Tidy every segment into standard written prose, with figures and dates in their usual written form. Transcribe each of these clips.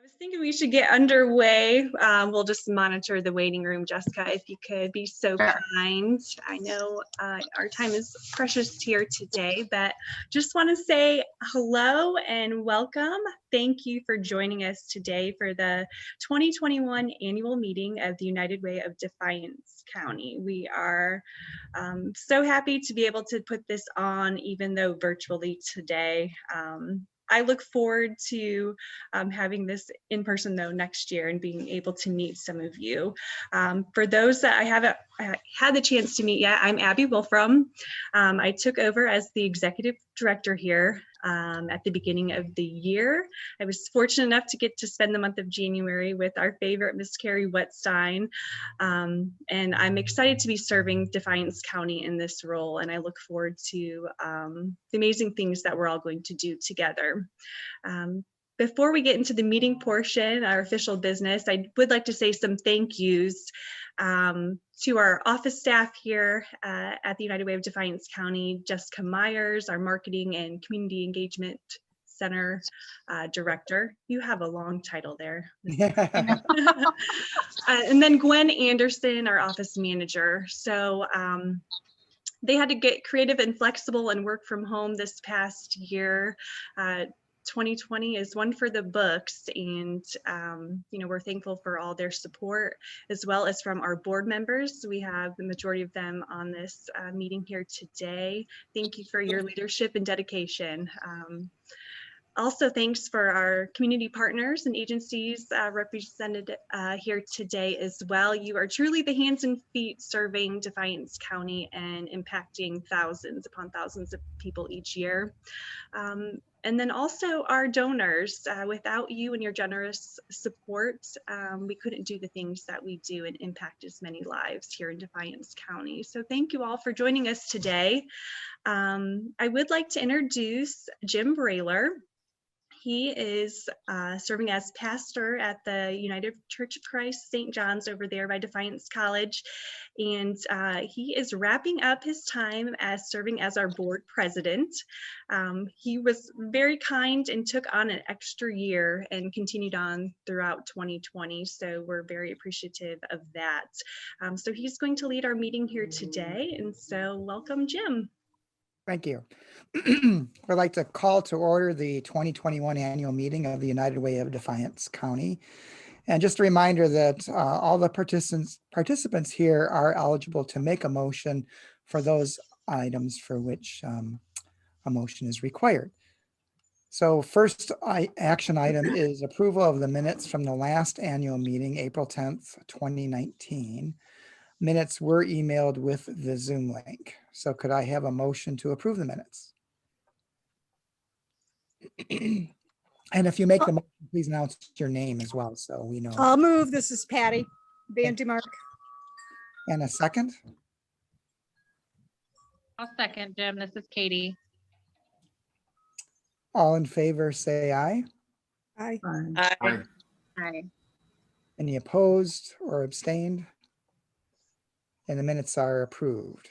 was thinking we should get underway. We'll just monitor the waiting room. Jessica, if you could be so kind. I know our time is precious here today, but just want to say hello and welcome. Thank you for joining us today for the 2021 annual meeting of the United Way of Defiance County. We are so happy to be able to put this on, even though virtually today. I look forward to having this in person though next year and being able to meet some of you. For those that I haven't had the chance to meet yet, I'm Abby Wolfrum. I took over as the executive director here at the beginning of the year. I was fortunate enough to get to spend the month of January with our favorite Miss Carrie Wetstein. And I'm excited to be serving Defiance County in this role. And I look forward to the amazing things that we're all going to do together. Before we get into the meeting portion, our official business, I would like to say some thank yous to our office staff here at the United Way of Defiance County, Jessica Myers, our Marketing and Community Engagement Center Director. You have a long title there. And then Gwen Anderson, our Office Manager. So they had to get creative and flexible and work from home this past year. 2020 is one for the books, and you know, we're thankful for all their support, as well as from our board members. We have the majority of them on this meeting here today. Thank you for your leadership and dedication. Also, thanks for our community partners and agencies represented here today as well. You are truly the hands and feet serving Defiance County and impacting thousands upon thousands of people each year. And then also our donors. Without you and your generous support, we couldn't do the things that we do and impact as many lives here in Defiance County. So thank you all for joining us today. I would like to introduce Jim Brayler. He is serving as pastor at the United Church of Christ St. John's over there by Defiance College. And he is wrapping up his time as serving as our board president. He was very kind and took on an extra year and continued on throughout 2020. So we're very appreciative of that. So he's going to lead our meeting here today. And so welcome, Jim. Thank you. I'd like to call to order the 2021 annual meeting of the United Way of Defiance County. And just a reminder that all the participants here are eligible to make a motion for those items for which a motion is required. So first action item is approval of the minutes from the last annual meeting, April 10th, 2019. Minutes were emailed with the Zoom link. So could I have a motion to approve the minutes? And if you make the motion, please announce your name as well, so we know. I'll move. This is Patty Van Dumark. And a second? I'll second, Jim. This is Katie. All in favor, say aye. Aye. Aye. Aye. Any opposed or abstained? And the minutes are approved.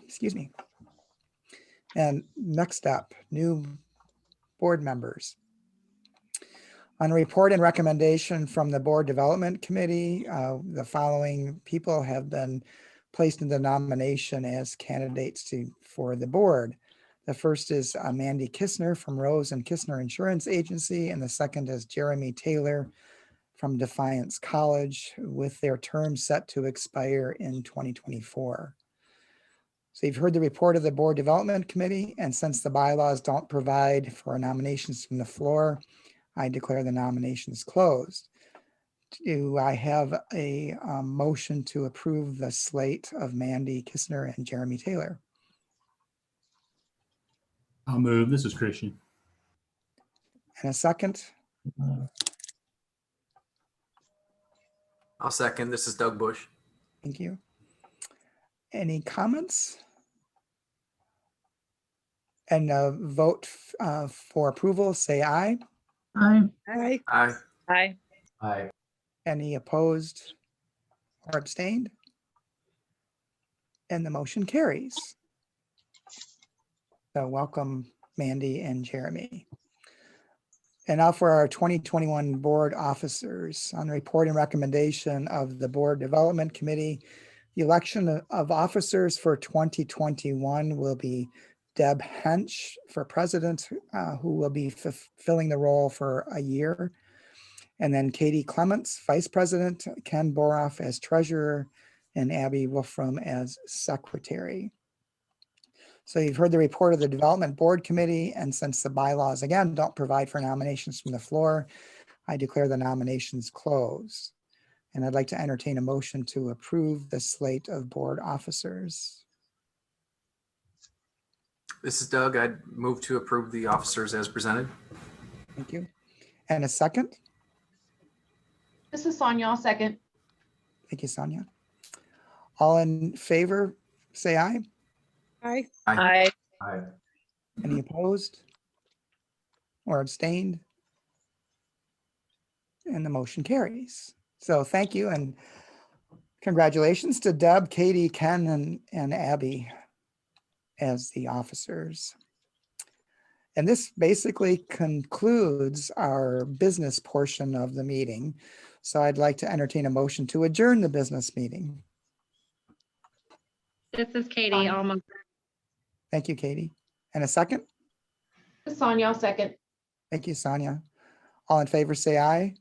Excuse me. And next up, new board members. On a report and recommendation from the Board Development Committee, the following people have been placed in the nomination as candidates for the board. The first is Mandi Kissner from Rose and Kissner Insurance Agency, and the second is Jeremy Taylor from Defiance College, with their term set to expire in 2024. So you've heard the report of the Board Development Committee, and since the bylaws don't provide for nominations from the floor, I declare the nominations closed. Do I have a motion to approve the slate of Mandi Kissner and Jeremy Taylor? I'll move. This is Christian. And a second? I'll second. This is Doug Bush. Thank you. Any comments? And vote for approval, say aye. Aye. Aye. Aye. Aye. Any opposed or abstained? And the motion carries. So welcome, Mandi and Jeremy. And now for our 2021 board officers. On report and recommendation of the Board Development Committee, the election of officers for 2021 will be Deb Hench for president, who will be fulfilling the role for a year. And then Katie Clementz, vice president, Ken Boroff as treasurer, and Abby Wolfrum as secretary. So you've heard the report of the Development Board Committee, and since the bylaws, again, don't provide for nominations from the floor, I declare the nominations closed. And I'd like to entertain a motion to approve the slate of board officers. This is Doug. I'd move to approve the officers as presented. Thank you. And a second? This is Sonia, I'll second. Thank you, Sonia. All in favor, say aye. Aye. Aye. Aye. Any opposed or abstained? And the motion carries. So thank you and congratulations to Deb, Katie, Ken, and Abby as the officers. And this basically concludes our business portion of the meeting. So I'd like to entertain a motion to adjourn the business meeting. This is Katie. I'll move. Thank you, Katie. And a second? This is Sonia, I'll second. Thank you, Sonia. All in favor, say aye.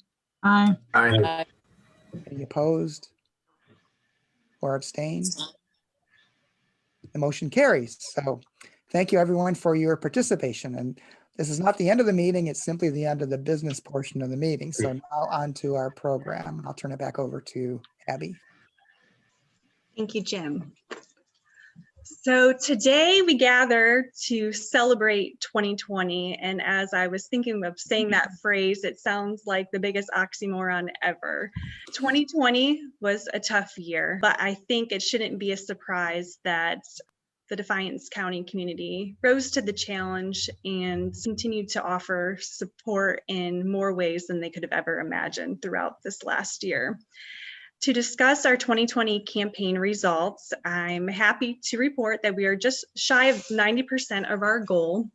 Aye. Aye. Any opposed or abstained? The motion carries. So thank you everyone for your participation. And this is not the end of the meeting, it's simply the end of the business portion of the meeting. So now on to our program. I'll turn it back over to Abby. Thank you, Jim. So today we gather to celebrate 2020. And as I was thinking of saying that phrase, it sounds like the biggest oxymoron ever. 2020 was a tough year, but I think it shouldn't be a surprise that the Defiance County community rose to the challenge and continued to offer support in more ways than they could have ever imagined throughout this last year. To discuss our 2020 campaign results, I'm happy to report that we are just shy of 90% of our goal.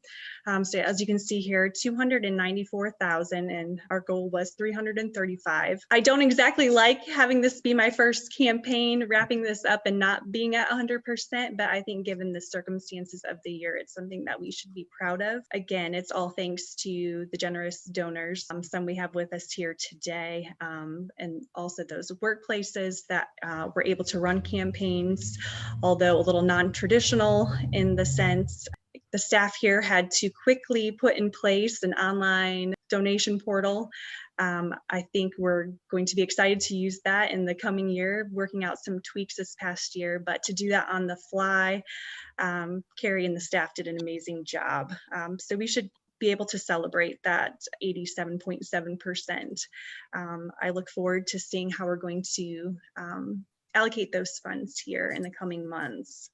So as you can see here, 294,000 and our goal was 335. I don't exactly like having this be my first campaign, wrapping this up and not being at 100%, but I think given the circumstances of the year, it's something that we should be proud of. Again, it's all thanks to the generous donors, some we have with us here today, and also those workplaces that were able to run campaigns, although a little non-traditional in the sense the staff here had to quickly put in place an online donation portal. I think we're going to be excited to use that in the coming year, working out some tweaks this past year, but to do that on the fly, Carrie and the staff did an amazing job. So we should be able to celebrate that 87.7%. I look forward to seeing how we're going to allocate those funds here in the coming months.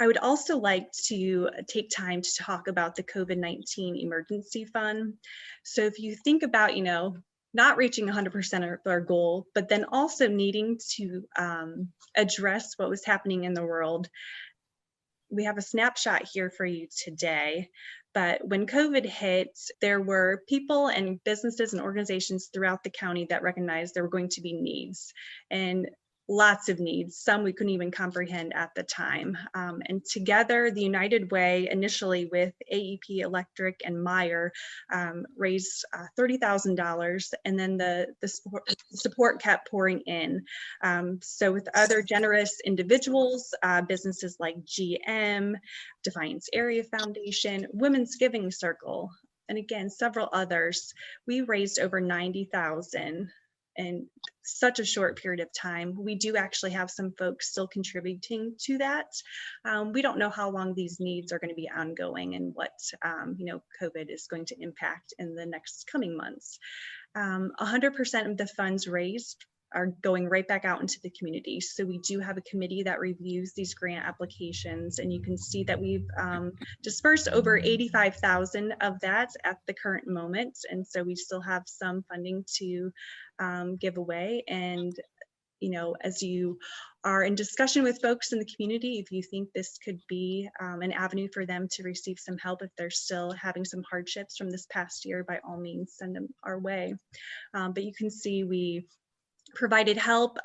I would also like to take time to talk about the COVID-19 emergency fund. So if you think about, not reaching 100% of our goal, but then also needing to address what was happening in the world, we have a snapshot here for you today. But when COVID hit, there were people and businesses and organizations throughout the county that recognized there were going to be needs, and lots of needs, some we couldn't even comprehend at the time. And together, the United Way, initially with AEP Electric and Meijer, raised $30,000, and then the support kept pouring in. So with other generous individuals, businesses like GM, Defiance Area Foundation, Women's Giving Circle, and again, several others, we raised over $90,000 in such a short period of time. We do actually have some folks still contributing to that. We don't know how long these needs are going to be ongoing and what COVID is going to impact in the next coming months. 100% of the funds raised are going right back out into the community. So we do have a committee that reviews these grant applications, and you can see that we've dispersed over 85,000 of that at the current moment. And so we still have some funding to give away. And as you are in discussion with folks in the community, if you think this could be an avenue for them to receive some help, if they're still having some hardships from this past year, by all means, send them our way. But you can see we provided help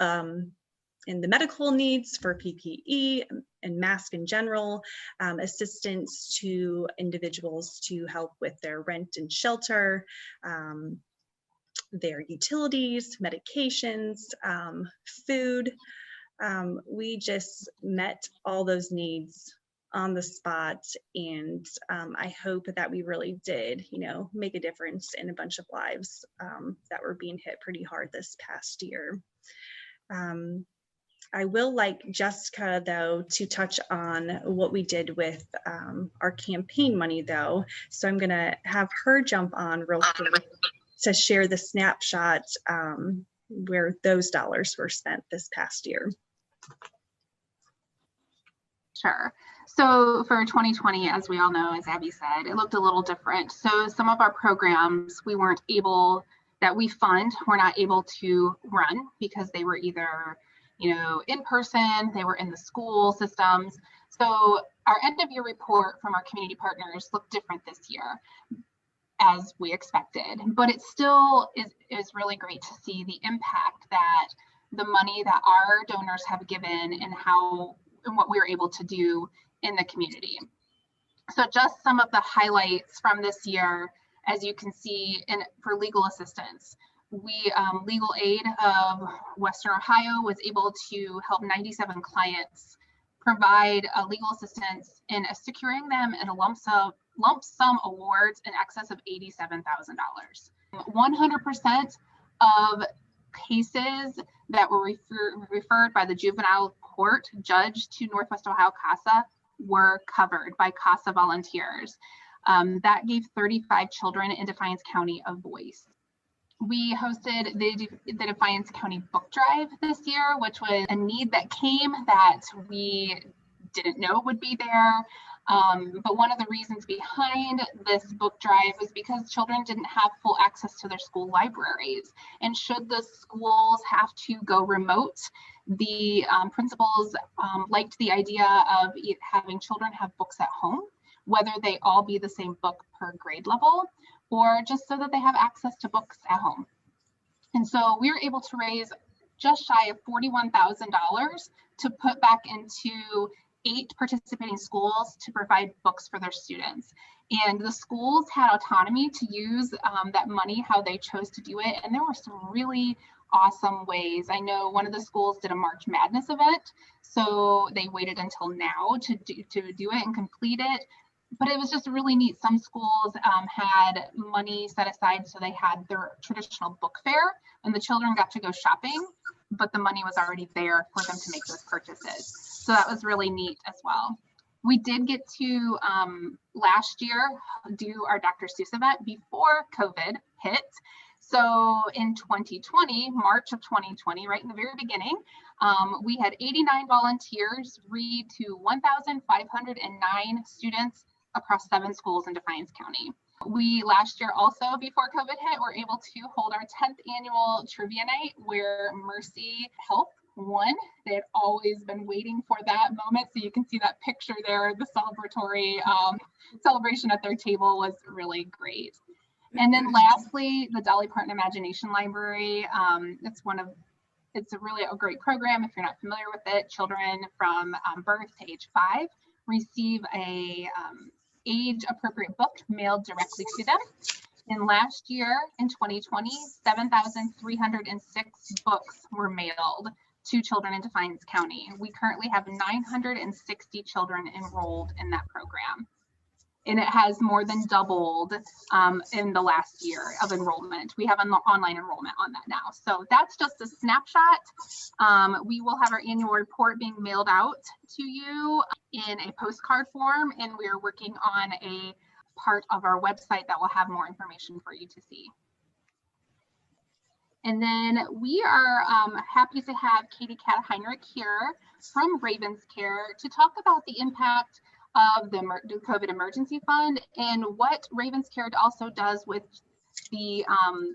in the medical needs for PPE and mask in general, assistance to individuals to help with their rent and shelter, their utilities, medications, food. We just met all those needs on the spot, and I hope that we really did, make a difference in a bunch of lives that were being hit pretty hard this past year. I will like Jessica, though, to touch on what we did with our campaign money, though. So I'm going to have her jump on real quick to share the snapshot where those dollars were spent this past year. Sure. So for 2020, as we all know, as Abby said, it looked a little different. So some of our programs that we fund were not able to run because they were either in person, they were in the school systems. So our end of year report from our community partners looked different this year, as we expected, but it still is really great to see the impact that the money that our donors have given and what we were able to do in the community. So just some of the highlights from this year, as you can see, for legal assistance, Legal Aid of Western Ohio was able to help 97 clients provide legal assistance in securing them in a lump sum awards in excess of $87,000. 100% of cases that were referred by the juvenile court judge to Northwest Ohio CASA were covered by CASA volunteers. That gave 35 children in Defiance County a voice. We hosted the Defiance County book drive this year, which was a need that came that we didn't know would be there. But one of the reasons behind this book drive was because children didn't have full access to their school libraries. And should the schools have to go remote, the principals liked the idea of having children have books at home, whether they all be the same book per grade level, or just so that they have access to books at home. And so we were able to raise just shy of $41,000 to put back into 8 participating schools to provide books for their students. And the schools had autonomy to use that money how they chose to do it. And there were some really awesome ways. I know one of the schools did a March Madness event, so they waited until now to do it and complete it. But it was just really neat. Some schools had money set aside, so they had their traditional book fair and the children got to go shopping, but the money was already there for them to make those purchases. So that was really neat as well. We did get to last year do our Dr. Seuss event before COVID hit. So in 2020, March of 2020, right in the very beginning, we had 89 volunteers read to 1,509 students across 7 schools in Defiance County. We last year also, before COVID hit, were able to hold our 10th annual trivia night where Mercy Health won. They had always been waiting for that moment. So you can see that picture there, the celebratory celebration at their table was really great. And then lastly, the Dolly Parton Imagination Library. It's really a great program. If you're not familiar with it, children from birth to age 5 receive a age appropriate book mailed directly to them. And last year in 2020, 7,306 books were mailed to children in Defiance County. We currently have 960 children enrolled in that program. And it has more than doubled in the last year of enrollment. We have an online enrollment on that now. So that's just a snapshot. We will have our annual report being mailed out to you in a postcard form, and we are working on a part of our website that will have more information for you to see. And then we are happy to have Katie Kat-Heinrich here from Ravens Care to talk about the impact of the COVID Emergency Fund and what Ravens Care also does with the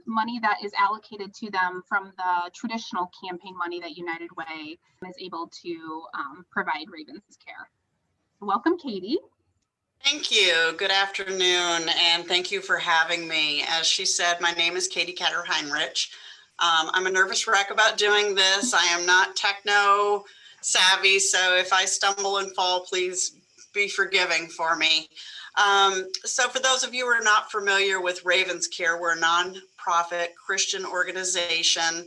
money that is allocated to them from the traditional campaign money that United Way is able to provide Ravens Care. Welcome, Katie. Thank you. Good afternoon, and thank you for having me. As she said, my name is Katie Ketter-Heinrich. I'm a nervous wreck about doing this. I am not techno savvy, so if I stumble and fall, please be forgiving for me. So for those of you who are not familiar with Ravens Care, we're a nonprofit Christian organization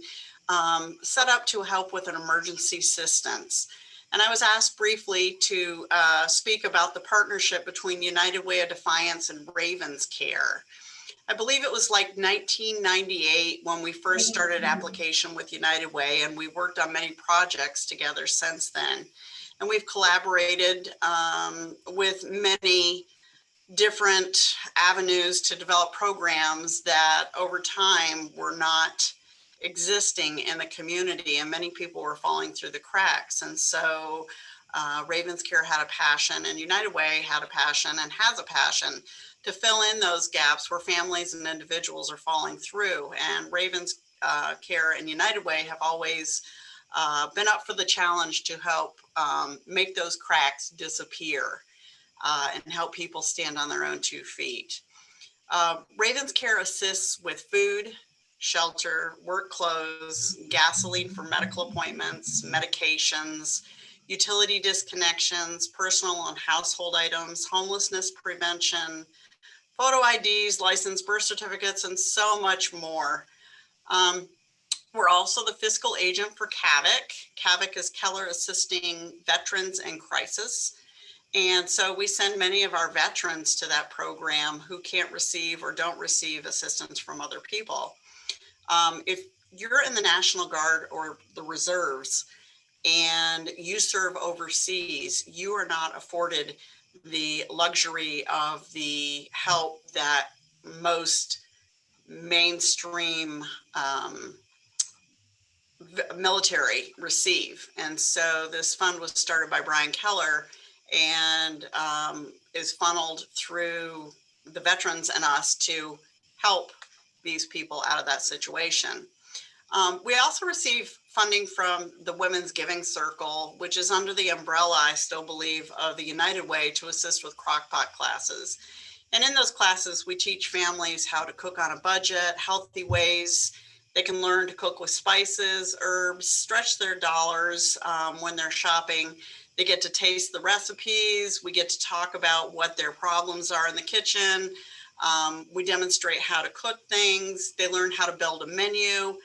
set up to help with an emergency assistance. And I was asked briefly to speak about the partnership between United Way of Defiance and Ravens Care. I believe it was like 1998 when we first started application with United Way, and we worked on many projects together since then. And we've collaborated with many different avenues to develop programs that over time were not existing in the community, and many people were falling through the cracks. And so Ravens Care had a passion, and United Way had a passion and has a passion to fill in those gaps where families and individuals are falling through. And Ravens Care and United Way have always been up for the challenge to help make those cracks disappear and help people stand on their own 2 feet. Ravens Care assists with food, shelter, work clothes, gasoline for medical appointments, medications, utility disconnections, personal and household items, homelessness prevention, photo IDs, license, birth certificates, and so much more. We're also the fiscal agent for CAVIC. CAVIC is Keller Assisting Veterans in Crisis. And so we send many of our veterans to that program who can't receive or don't receive assistance from other people. If you're in the National Guard or the reserves and you serve overseas, you are not afforded the luxury of the help that most mainstream military receive. And so this fund was started by Brian Keller and is funneled through the veterans and us to help these people out of that situation. We also receive funding from the Women's Giving Circle, which is under the umbrella, I still believe, of the United Way to assist with crockpot classes. And in those classes, we teach families how to cook on a budget, healthy ways. They can learn to cook with spices, herbs, stretch their dollars when they're shopping. They get to taste the recipes. We get to talk about what their problems are in the kitchen. We demonstrate how to cook things. They learn how to build a menu,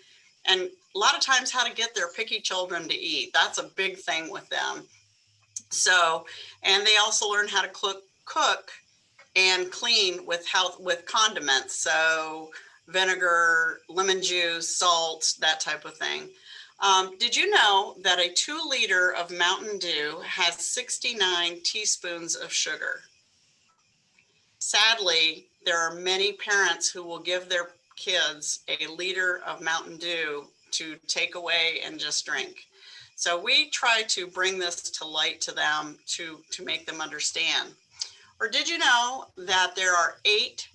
and a lot of times how to get their picky children to eat. That's a big thing with them. So, and they also learn how to cook and clean with condiments. So vinegar, lemon juice, salt, that type of thing. Did you know that a 2 liter of Mountain Dew has 69 teaspoons of sugar? Sadly, there are many parents who will give their kids a liter of Mountain Dew to take away and just drink. So we try to bring this to light to them to make them understand. Or did you know that there are 8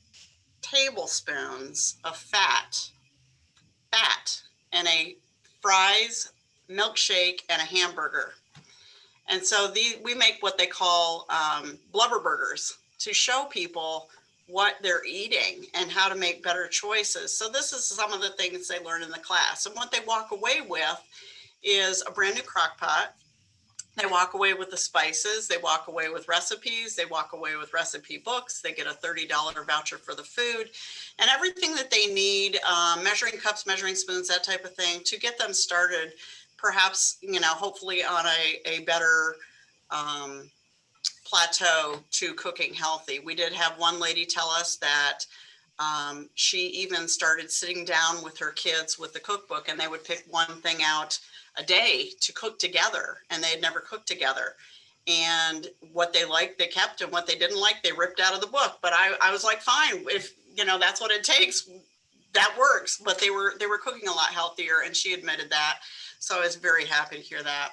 tablespoons of fat in a fries, milkshake, and a hamburger? And so we make what they call blubber burgers to show people what they're eating and how to make better choices. So this is some of the things they learn in the class. And what they walk away with is a brand new crock pot. They walk away with the spices. They walk away with recipes. They walk away with recipe books. They get a $30 voucher for the food and everything that they need, measuring cups, measuring spoons, that type of thing, to get them started, perhaps, hopefully on a better plateau to cooking healthy. We did have one lady tell us that she even started sitting down with her kids with the cookbook, and they would pick one thing out a day to cook together, and they had never cooked together. And what they liked, they kept, and what they didn't like, they ripped out of the book. But I was like, fine, if that's what it takes, that works. But they were cooking a lot healthier, and she admitted that. So I was very happy to hear that.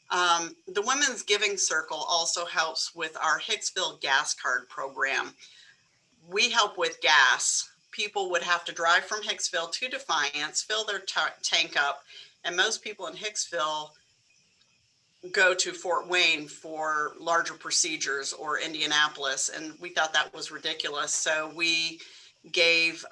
The Women's Giving Circle also helps with our Hicksville gas card program. We help with gas people would have to drive from Hicksville to Defiance, fill their tank up, and most people in Hicksville go to Fort Wayne for larger procedures or Indianapolis, and we thought that was ridiculous. So we gave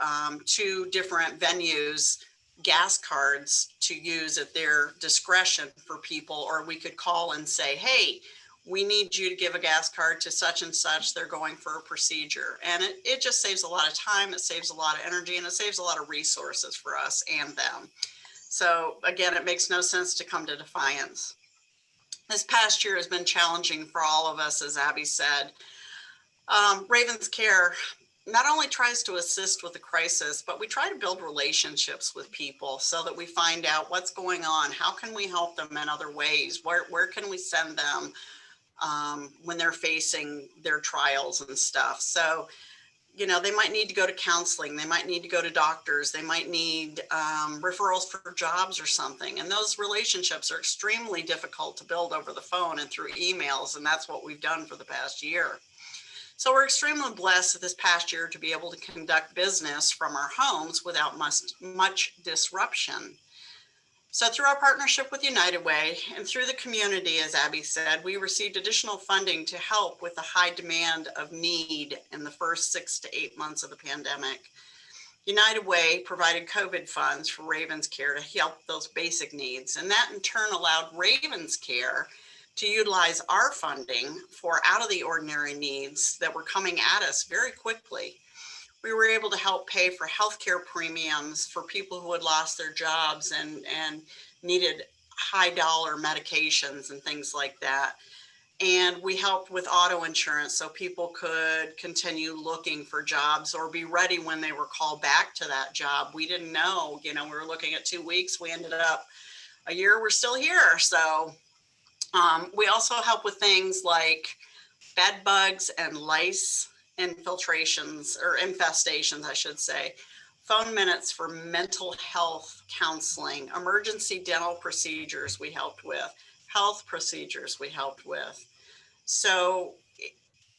2 different venues gas cards to use at their discretion for people, or we could call and say, hey, we need you to give a gas card to such and such. They're going for a procedure. And it just saves a lot of time. It saves a lot of energy, and it saves a lot of resources for us and them. So again, it makes no sense to come to Defiance. This past year has been challenging for all of us, as Abby said. Ravens Care not only tries to assist with the crisis, but we try to build relationships with people so that we find out what's going on. How can we help them in other ways? Where can we send them when they're facing their trials and stuff? So, you know, they might need to go to counseling. They might need to go to doctors. They might need referrals for jobs or something. And those relationships are extremely difficult to build over the phone and through emails. And that's what we've done for the past year. So we're extremely blessed this past year to be able to conduct business from our homes without much disruption. So through our partnership with United Way and through the community, as Abby said, we received additional funding to help with the high demand of need in the first 6 to 8 months of the pandemic. United Way provided COVID funds for Ravens Care to help those basic needs. And that in turn allowed Ravens Care to utilize our funding for out of the ordinary needs that were coming at us very quickly. We were able to help pay for healthcare premiums for people who had lost their jobs and needed high dollar medications and things like that. And we helped with auto insurance so people could continue looking for jobs or be ready when they were called back to that job. We didn't know, you know, we were looking at 2 weeks. We ended up a year, we're still here. So we also help with things like bed bugs and lice infiltrations or infestations, I should say, phone minutes for mental health counseling, emergency dental procedures we helped with, health procedures we helped with. So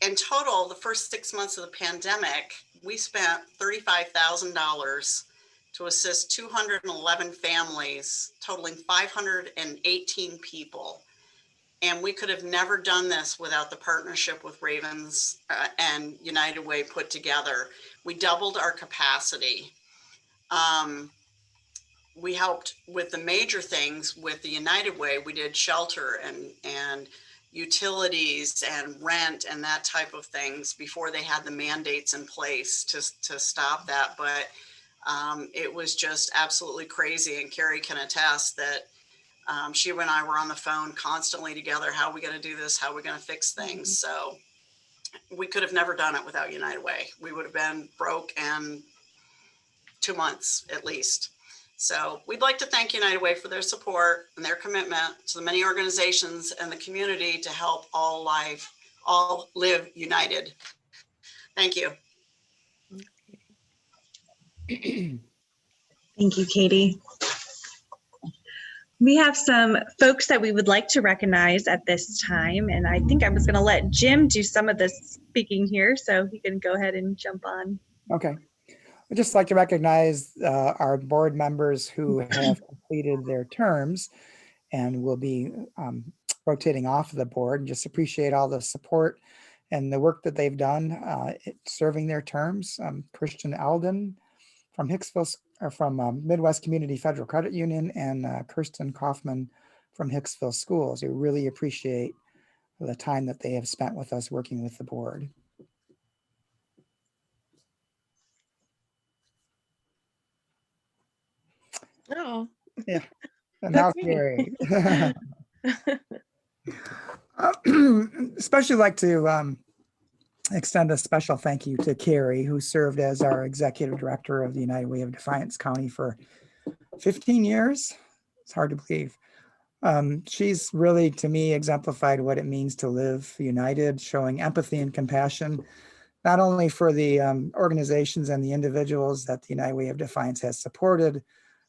in total, the first 6 months of the pandemic, we spent $35,000 to assist 211 families, totaling 518 people. And we could have never done this without the partnership with Ravens and United Way put together. We doubled our capacity. We helped with the major things with the United Way. We did shelter and utilities and rent and that type of things before they had the mandates in place to stop that. But it was just absolutely crazy. And Carrie can attest that she and I were on the phone constantly together. How are we going to do this? How are we going to fix things? So we could have never done it without United Way. We would have been broke in 2 months at least. So we'd like to thank United Way for their support and their commitment to the many organizations and the community to help all live united. Thank you. Thank you, Katie. We have some folks that we would like to recognize at this time, and I think I was going to let Jim do some of the speaking here, so he can go ahead and jump on. Okay. I'd just like to recognize our board members who have completed their terms and will be rotating off of the board, and just appreciate all the support and the work that they've done serving their terms. Christian Alden from Hicksville, or from Midwest Community Federal Credit Union, and Kirsten Kaufman from Hicksville Schools. We really appreciate the time that they have spent with us working with the board. Oh, Yeah, and now That's Gary. Especially like to extend a special thank you to Carrie, who served as our executive director of the United Way of Defiance County for 15 years. It's hard to believe. She's really, to me, exemplified what it means to live united, showing empathy and compassion, not only for the organizations and the individuals that the United Way of Defiance has supported,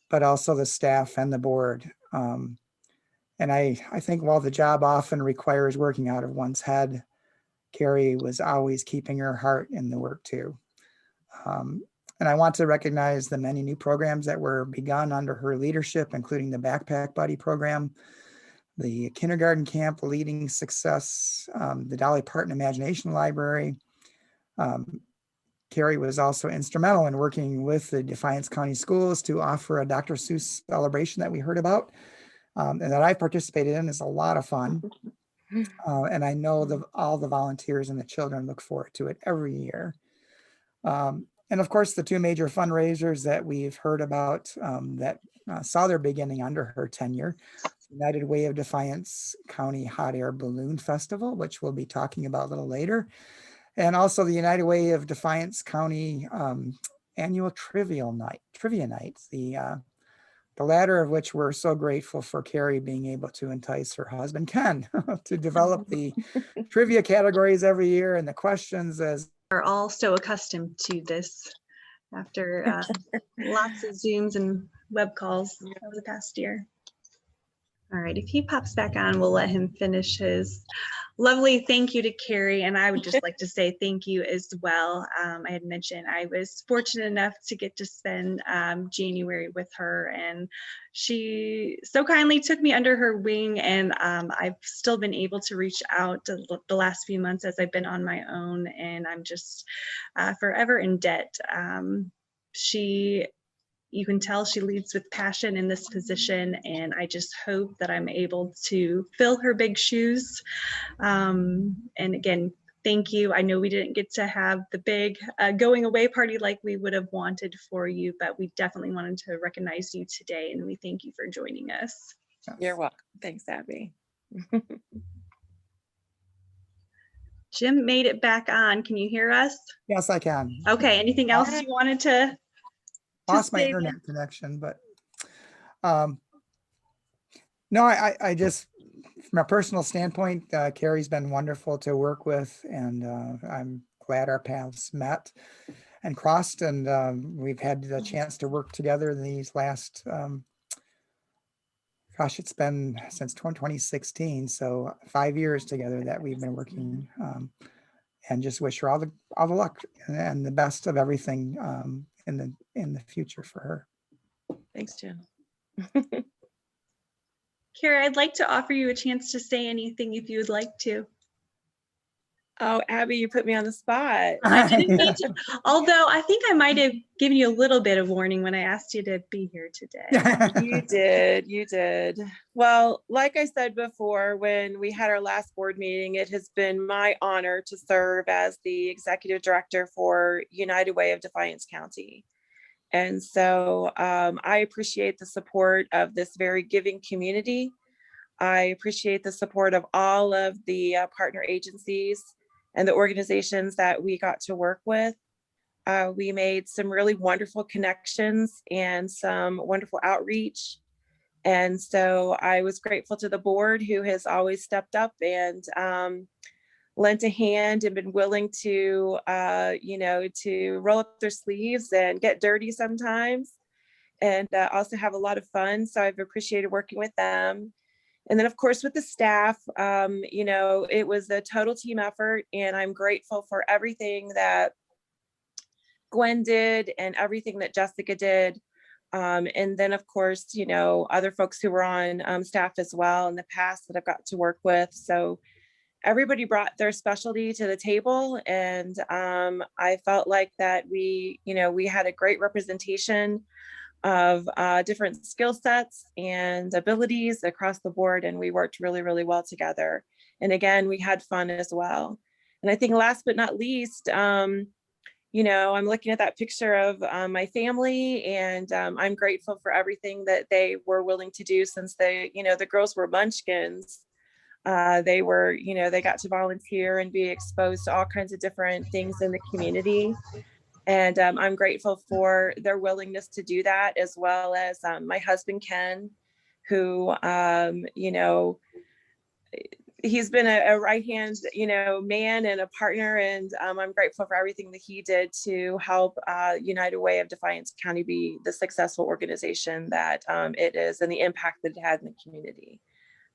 but also the staff and the board. And I think while the job often requires working out of one's head, Carrie was always keeping her heart in the work too. And I want to recognize the many new programs that were begun under her leadership, including the Backpack Buddy program, the Kindergarten Camp Leading Success, the Dolly Parton Imagination Library. Carrie was also instrumental in working with the Defiance County Schools to offer a Dr. Seuss celebration that we heard about and that I participated in. It's a lot of fun. And I know all the volunteers and the children look forward to it every year. And of course, the two major fundraisers that we've heard about that saw their beginning under her tenure, United Way of Defiance County Hot Air Balloon Festival, which we'll be talking about a little later, and also the United Way of Defiance County annual trivia night, the latter of which we're so grateful for Carrie being able to entice her husband, Ken, to develop the trivia categories every year and the questions as Are all so accustomed to this after lots of Zooms and web calls over the past year. All right, if he pops back on, we'll let him finish his lovely thank you to Carrie. And I would just like to say thank you as well. I had mentioned I was fortunate enough to get to spend January with her, and she so kindly took me under her wing, and I've still been able to reach out to the last few months as I've been on my own, and I'm just forever in debt. You can tell she leads with passion in this position, and I just hope that I'm able to fill her big shoes. And again, thank you. I know we didn't get to have the big going away party like we would have wanted for you, but we definitely wanted to recognize you today, and we thank you for joining us. You're welcome. Thanks, Abby. Jim made it back on. Can you hear us? Yes, I can. Okay, anything else you wanted to Lost my internet connection, but no, I just, from a personal standpoint, Carrie's been wonderful to work with, and I'm glad our paths met and crossed, and we've had the chance to work together these last, gosh, it's been since 2016, so 5 years together that we've been working, and just wish her all the luck and the best of everything in the future for her. Thanks, Jim. Carrie, I'd like to offer you a chance to say anything if you would like to. Oh, Abby, you put me on the spot. I didn't need to, although I think I might have given you a little bit of warning when I asked you to be here today. You did. Well, like I said before, when we had our last board meeting, it has been my honor to serve as the executive director for United Way of Defiance County. And so I appreciate the support of this very giving community. I appreciate the support of all of the partner agencies and the organizations that we got to work with. We made some really wonderful connections and some wonderful outreach. And so I was grateful to the board, who has always stepped up and lent a hand and been willing to, to roll up their sleeves and get dirty sometimes, and also have a lot of fun. So I've appreciated working with them. And then, of course, with the staff, it was a total team effort, and I'm grateful for everything that Gwen did and everything that Jessica did. And then, of course, other folks who were on staff as well in the past that I've got to work with. So everybody brought their specialty to the table, and I felt like that we had a great representation of different skill sets and abilities across the board, and we worked really, really well together. And again, we had fun as well. And I think last but not least, I'm looking at that picture of my family, and I'm grateful for everything that they were willing to do, since the girls were munchkins. They got to volunteer and be exposed to all kinds of different things in the community. And I'm grateful for their willingness to do that, as well as my husband, Ken, who, he's been a right-hand, man and a partner. And I'm grateful for everything that he did to help United Way of Defiance County be the successful organization that it is, and the impact that it had in the community.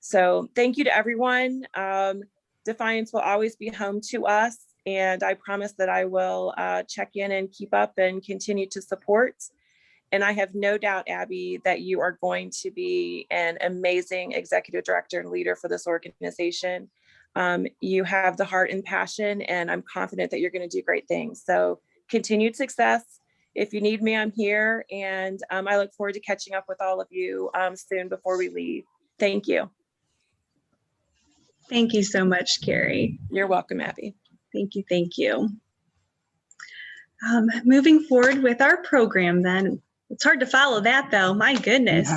So thank you to everyone. Defiance will always be home to us. And I promise that I will check in and keep up and continue to support. And I have no doubt, Abby, that you are going to be an amazing executive director and leader for this organization. You have the heart and passion, and I'm confident that you're going to do great things. So continued success. If you need me, I'm here. And I look forward to catching up with all of you soon before we leave. Thank you. Thank you so much, Carrie. You're welcome, Abby. Thank you. Thank you. Moving forward with our program then. It's hard to follow that though, my goodness.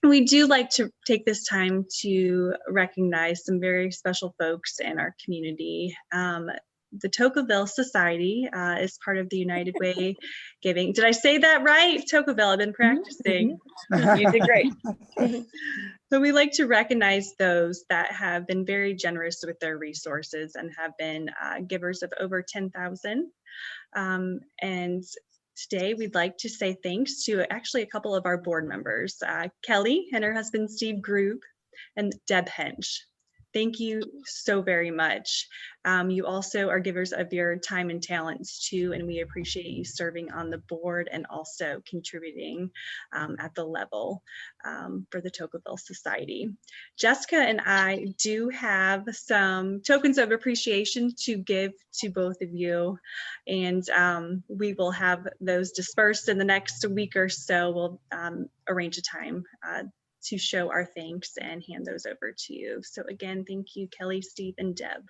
We do like to take this time to recognize some very special folks in our community. The Tocqueville Society is part of the United Way Giving. Did I say that right? Tocqueville, I've been practicing. You did great. So we like to recognize those that have been very generous with their resources and have been givers of over 10,000. And today we'd like to say thanks to actually a couple of our board members, Kelly and her husband Steve Grube and Deb Hench. Thank you so very much. You also are givers of your time and talents too, and we appreciate you serving on the board and also contributing at the level for the Tocqueville Society. Jessica and I do have some tokens of appreciation to give to both of you, and we will have those dispersed in the next week or so. We'll arrange a time to show our thanks and hand those over to you. So again, thank you, Kelly, Steve, and Deb.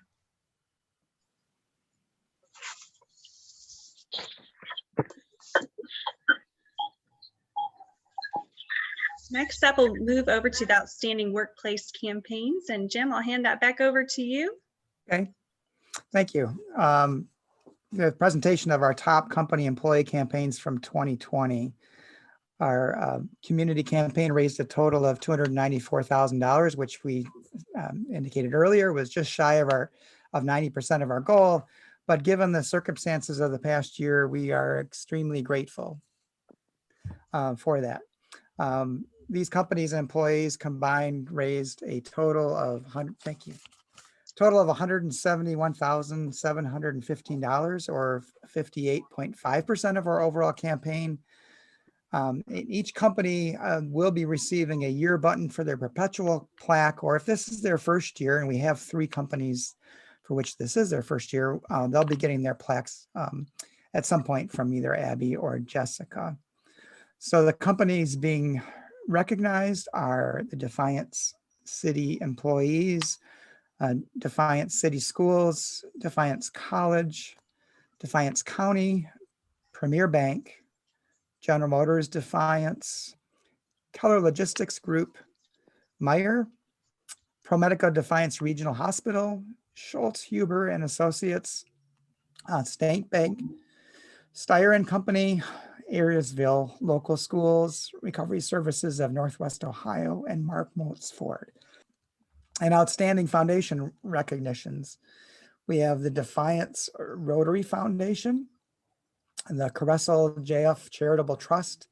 Next up, we'll move over to the Outstanding Workplace Campaigns. And Jim, I'll hand that back over to you. Okay, thank you. The presentation of our top company employee campaigns from 2020. Our community campaign raised a total of $294,000, which we indicated earlier was just shy of 90% of our goal. But given the circumstances of the past year, we are extremely grateful for that. These companies and employees combined raised a total of $171,715, or 58.5% of our overall campaign. Each company will be receiving a year button for their perpetual plaque, or if this is their first year, and we have 3 companies for which this is their first year, they'll be getting their plaques at some point from either Abby or Jessica. So the companies being recognized are the Defiance City employees, Defiance City Schools, Defiance College, Defiance County, Premier Bank, General Motors Defiance, Keller Logistics Group, Meijer, ProMedica Defiance Regional Hospital, Shultz, Huber and Associates, State Bank, Steyer Company, Ayersville Local Schools, Recovery Services of Northwest Ohio, and Mark Moats Ford. And outstanding foundation recognitions. We have the Defiance Rotary Foundation, the Coressel JF Charitable Trust,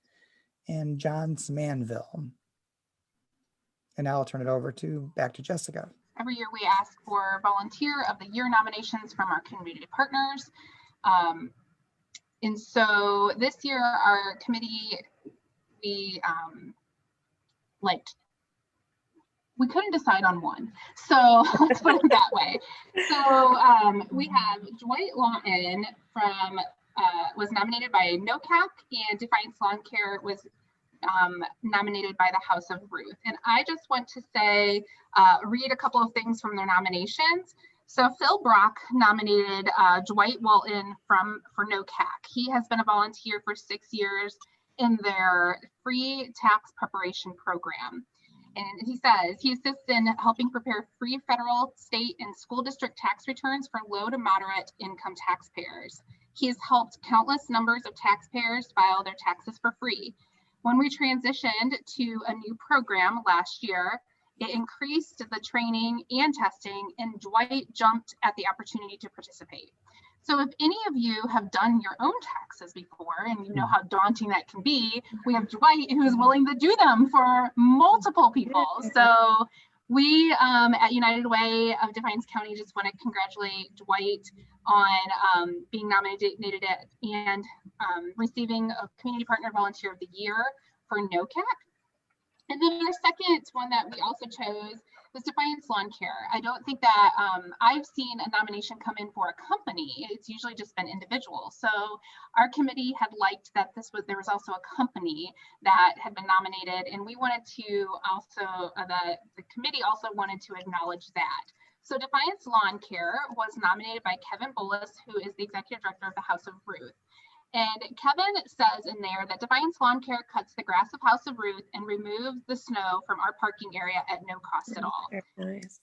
and John's Manville. And now I'll turn it over back to Jessica. Every year we ask for Volunteer of the Year nominations from our community partners. And so this year our committee, we couldn't decide on one. So let's put it that way. So we have Dwight Lawton from was nominated by NOCAC, and Defiance Lawn Care was nominated by the House of Ruth. And I just want to say, read a couple of things from their nominations. So Phil Brock nominated Dwight Walton for NOCAC. He has been a volunteer for 6 years in their free tax preparation program. And he says he assists in helping prepare free federal, state, and school district tax returns for low to moderate income taxpayers. He has helped countless numbers of taxpayers file their taxes for free. When we transitioned to a new program last year, it increased the training and testing, and Dwight jumped at the opportunity to participate. So if any of you have done your own taxes before and you know how daunting that can be, we have Dwight who is willing to do them for multiple people. So We at United Way of Defiance County just want to congratulate Dwight on being nominated and receiving a Community Partner Volunteer of the Year for NOCAC. And then our second one that we also chose was Defiance Lawn Care. I don't think that I've seen a nomination come in for a company. It's usually just been individuals. So our committee had liked that there was also a company that had been nominated, and we wanted to also, the committee also wanted to acknowledge that. So Defiance Lawn Care was nominated by Kevin Bullis, who is the executive director of the House of Ruth. And Kevin says in there that Defiance Lawn Care cuts the grass of House of Ruth and removes the snow from our parking area at no cost at all. Nice.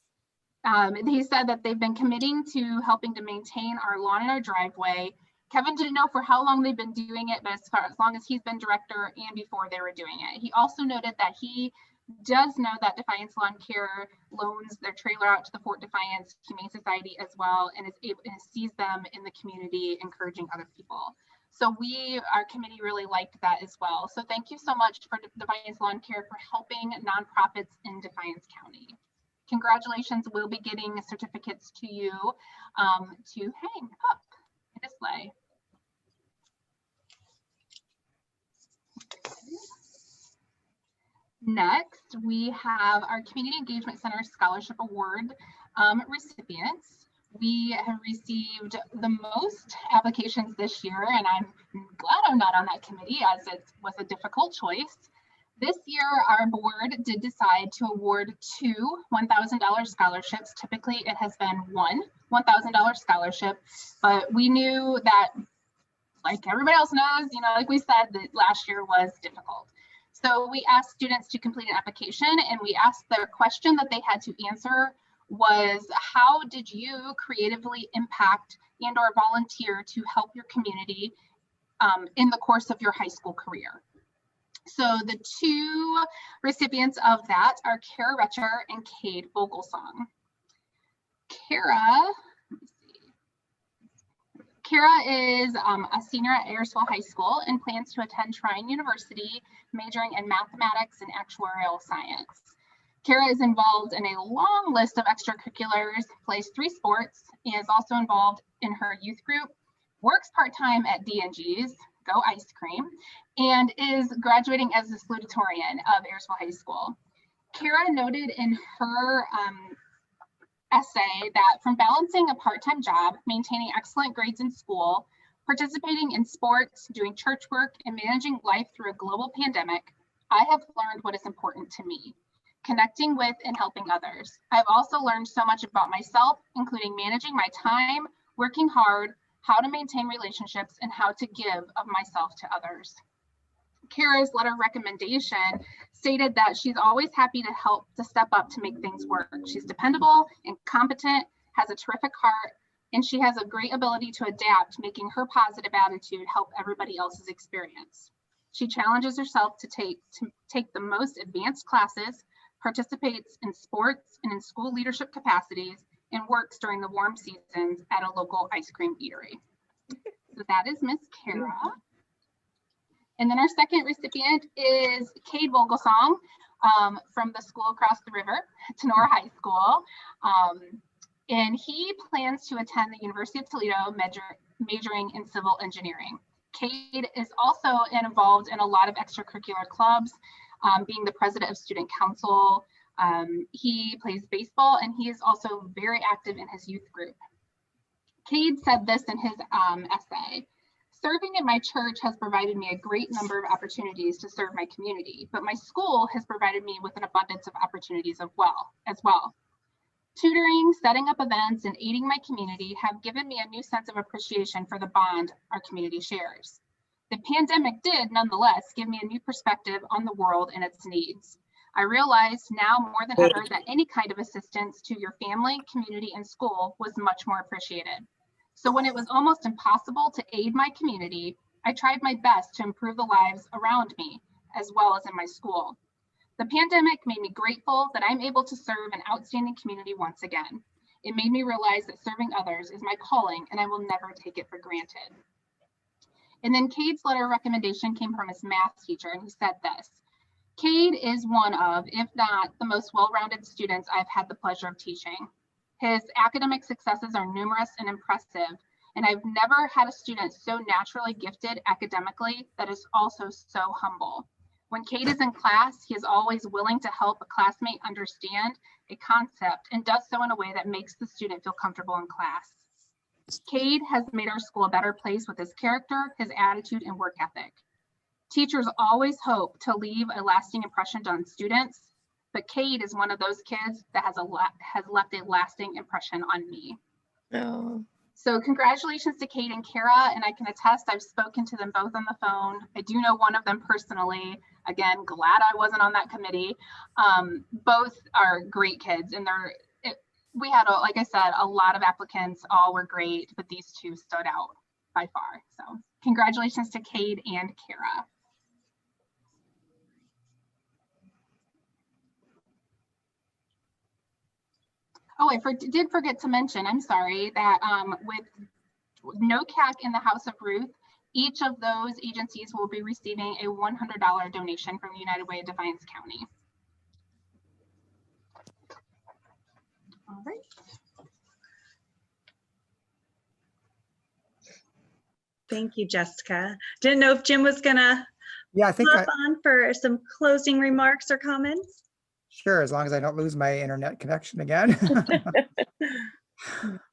He said that they've been committing to helping to maintain our lawn and our driveway. Kevin didn't know for how long they've been doing it, but as long as he's been director and before they were doing it. He also noted that he does know that Defiance Lawn Care loans their trailer out to the Fort Defiance Humane Society as well, and is able and sees them in the community encouraging other people. So our committee really liked that as well. So thank you so much for Defiance Lawn Care for helping nonprofits in Defiance County. Congratulations, we'll be getting certificates to you to hang up in display. Next, we have our Community Engagement Center Scholarship Award recipients. We have received the most applications this year, and I'm glad I'm not on that committee as it was a difficult choice. This year, our board did decide to award 2 $1,000 scholarships. Typically, it has been one $1,000 scholarship, but we knew that, like everybody else knows, like we said, that last year was difficult. So we asked students to complete an application, and we asked their question that they had to answer was, how did you creatively impact and or volunteer to help your community in the course of your high school career? So the 2 recipients of that are Kara Retcher and Cade Vogelsong. Kara is a senior at Ayersville High School and plans to attend Trine University, majoring in mathematics and actuarial science. Kara is involved in a long list of extracurriculars, plays 3 sports, and is also involved in her youth group, works part-time at D&G's, Go Ice Cream, and is graduating as a salutatorian of Ayersville High School. Kara noted in her essay that from balancing a part-time job, maintaining excellent grades in school, participating in sports, doing church work, and managing life through a global pandemic, I have learned what is important to me: connecting with and helping others. I've also learned so much about myself, including managing my time, working hard, how to maintain relationships, and how to give of myself to others. Kara's letter of recommendation stated that she's always happy to step up to make things work. She's dependable and competent, has a terrific heart, and she has a great ability to adapt, making her positive attitude help everybody else's experience. She challenges herself to take the most advanced classes, participates in sports and in school leadership capacities, and works during the warm seasons at a local ice cream eatery. So that is Miss Kara. And then our second recipient is Cade Vogelsong from the school across the river, Tenora High School. And he plans to attend the University of Toledo majoring in civil engineering. Cade is also involved in a lot of extracurricular clubs, being the president of student council. He plays baseball, and he is also very active in his youth group. Cade said this in his essay: "Serving at my church has provided me a great number of opportunities to serve my community, but my school has provided me with an abundance of opportunities as well. Tutoring, setting up events, and aiding my community have given me a new sense of appreciation for the bond our community shares. The pandemic did, nonetheless, give me a new perspective on the world and its needs. I realize now more than ever that any kind of assistance to your family, community, and school was much more appreciated. So when it was almost impossible to aid my community, I tried my best to improve the lives around me, as well as in my school. The pandemic made me grateful that I'm able to serve an outstanding community once again. It made me realize that serving others is my calling, and I will never take it for granted." And then Cade's letter of recommendation came from his math teacher, and he said this: Cade is one of, if not the most well-rounded students I've had the pleasure of teaching. His academic successes are numerous and impressive, and I've never had a student so naturally gifted academically that is also so humble. When Cade is in class, he is always willing to help a classmate understand a concept and does so in a way that makes the student feel comfortable in class. Cade has made our school a better place with his character, his attitude, and work ethic. Teachers always hope to leave a lasting impression on students, but Cade is one of those kids that has left a lasting impression on me. Oh. So congratulations to Cade and Kara, and I can attest I've spoken to them both on the phone. I do know one of them personally. Again, glad I wasn't on that committee. Both are great kids, and we had, like I said, a lot of applicants. All were great, but these two stood out by far. So congratulations to Cade and Kara. Oh, I did forget to mention, I'm sorry, that with NOCAC in the House of Ruth, each of those agencies will be receiving a $100 donation from United Way of Defiance County. All right. Thank you, Jessica. Didn't know if Jim was gonna Yeah, I think hop on for some closing remarks or comments. sure, as long as I don't lose my internet connection again.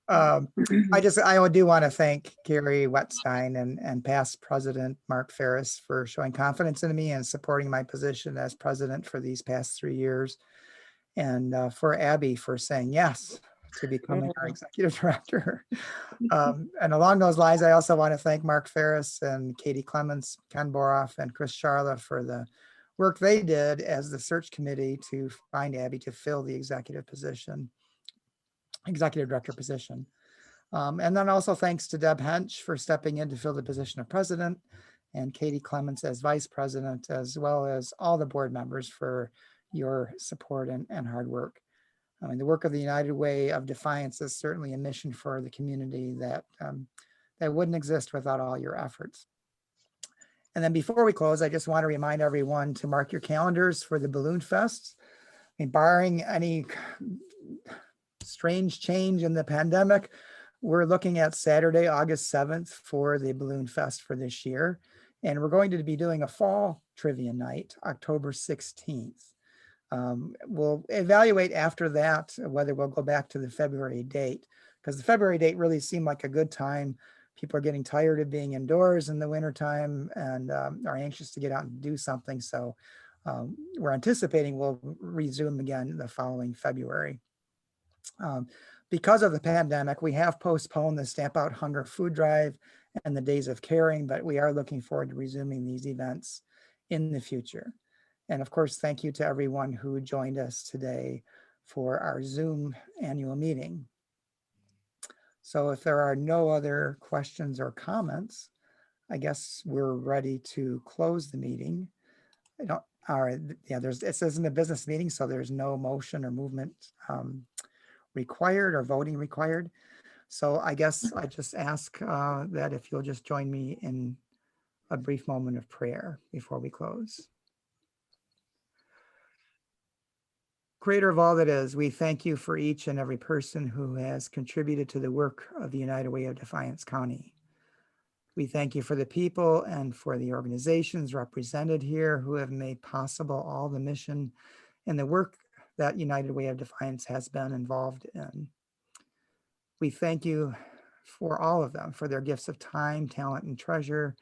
I do want to thank Gary Wetstein and past President Mark Ferris for showing confidence in me and supporting my position as president for these past 3 years. And for Abby for saying yes to becoming our executive director. And along those lines, I also want to thank Mark Ferris and Katie Clementz, Ken Boroff, and Chris Charla for the work they did as the search committee to find Abby to fill the executive director position. And then also thanks to Deb Hench for stepping in to fill the position of president, and Katie Clementz as vice president, as well as all the board members for your support and hard work. I mean, the work of the United Way of Defiance is certainly a mission for the community that wouldn't exist without all your efforts. And then before we close, I just want to remind everyone to mark your calendars for the Balloon Fest. I mean, barring any strange change in the pandemic, we're looking at Saturday, August 7th for the Balloon Fest for this year. And we're going to be doing a fall trivia night, October 16th. We'll evaluate after that whether we'll go back to the February date, because the February date really seemed like a good time. People are getting tired of being indoors in the wintertime and are anxious to get out and do something. So we're anticipating we'll resume again the following February. Because of the pandemic, we have postponed the Stamp Out Hunger food drive and the Days of Caring, but we are looking forward to resuming these events in the future. And of course, thank you to everyone who joined us today for our Zoom annual meeting. So if there are no other questions or comments, I guess we're ready to close the meeting. This isn't a business meeting, so there's no motion or movement required or voting required. So I guess I just ask that if you'll just join me in a brief moment of prayer before we close. Creator of all that is, we thank you for each and every person who has contributed to the work of the United Way of Defiance County. We thank you for the people and for the organizations represented here who have made possible all the mission and the work that United Way of Defiance has been involved in. We thank you for all of them, for their gifts of time, talent, and treasure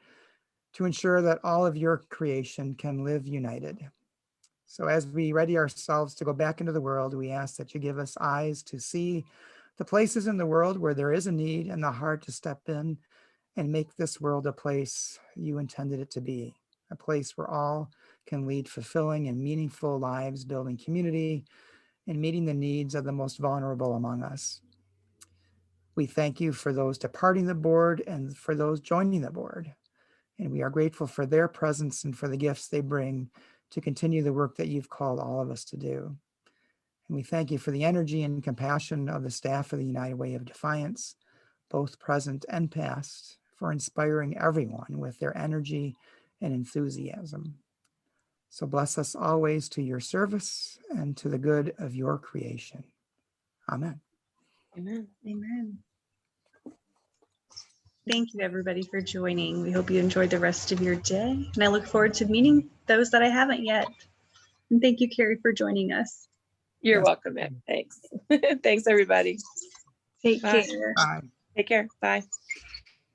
to ensure that all of your creation can live united. So as we ready ourselves to go back into the world, we ask that you give us eyes to see the places in the world where there is a need and the heart to step in and make this world a place you intended it to be, a place where all can lead fulfilling and meaningful lives, building community and meeting the needs of the most vulnerable among us. We thank you for those departing the board and for those joining the board. And we are grateful for their presence and for the gifts they bring to continue the work that you've called all of us to do. And we thank you for the energy and compassion of the staff of the United Way of Defiance, both present and past, for inspiring everyone with their energy and enthusiasm. So bless us always to your service and to the good of your creation. Amen. Amen. Amen. Thank you, everybody, for joining. We hope you enjoyed the rest of your day, and I look forward to meeting those that I haven't yet. And thank you, Carrie, for joining us. You're Yes. welcome, Ed. Thanks. Thanks, everybody. Take Bye. care. Bye. Take care. Bye.